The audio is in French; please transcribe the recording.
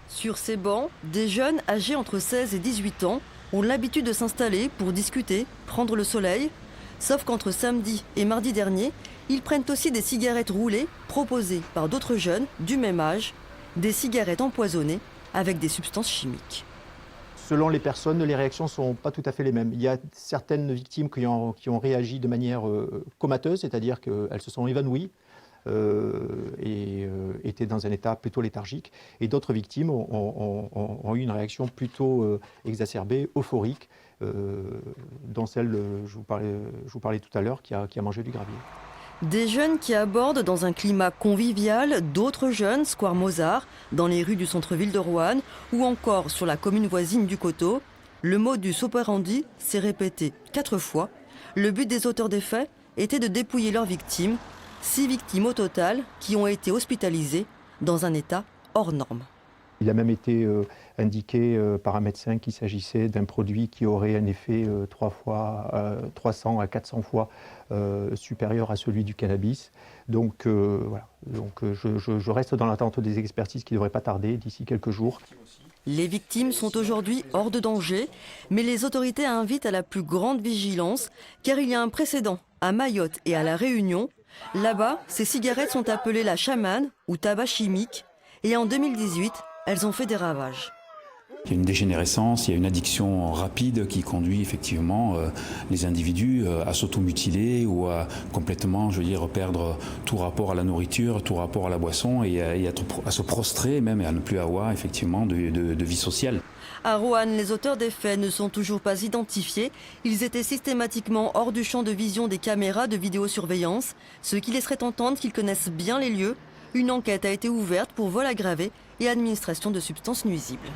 Sur ces bancs, des jeunes âgés entre 16 et 18 ans ont l'habitude de s'installer pour discuter, prendre le soleil. Sauf qu'entre samedi et mardi dernier, ils prennent aussi des cigarettes roulées proposées par d'autres jeunes du même âge, des cigarettes empoisonnées avec des substances chimiques. Selon les personnes, les réactions ne sont pas tout à fait les mêmes. Il y a certaines victimes qui ont réagi de manière comateuse, c'est-à-dire qu'elles se sont évanouies et étaient dans un état plutôt léthargique. Et d'autres victimes ont eu une réaction plutôt exacerbée, euphorique, dont celle, je vous parlais tout à l'heure, qui a mangé du gravier. Des jeunes qui abordent dans un climat convivial d'autres jeunes, square Mozart, dans les rues du centre-ville de Roanne ou encore sur la commune voisine du Coteau. Le modus operandi s'est répété 4 fois. Le but des auteurs des faits était de dépouiller leurs victimes, 6 victimes au total qui ont été hospitalisées dans un état hors norme. Il a même été indiqué par un médecin qu'il s'agissait d'un produit qui aurait un effet 300 à 400 fois supérieur à celui du cannabis. Donc voilà. Je reste dans l'attente des expertises qui ne devraient pas tarder d'ici quelques jours. Les victimes sont aujourd'hui hors de danger, mais les autorités invitent à la plus grande vigilance car il y a un précédent à Mayotte et à La Réunion. Là-bas, ces cigarettes sont appelées la chamane ou tabac chimique et en 2018, elles ont fait des ravages. Il y a une dégénérescence, il y a une addiction rapide qui conduit effectivement les individus à s'automutiler ou à complètement, perdre tout rapport à la nourriture, tout rapport à la boisson et à se prostrer même et à ne plus avoir effectivement de vie sociale. À Roanne, les auteurs des faits ne sont toujours pas identifiés. Ils étaient systématiquement hors du champ de vision des caméras de vidéosurveillance, ce qui laisserait entendre qu'ils connaissent bien les lieux. Une enquête a été ouverte pour vol aggravé et administration de substances nuisibles.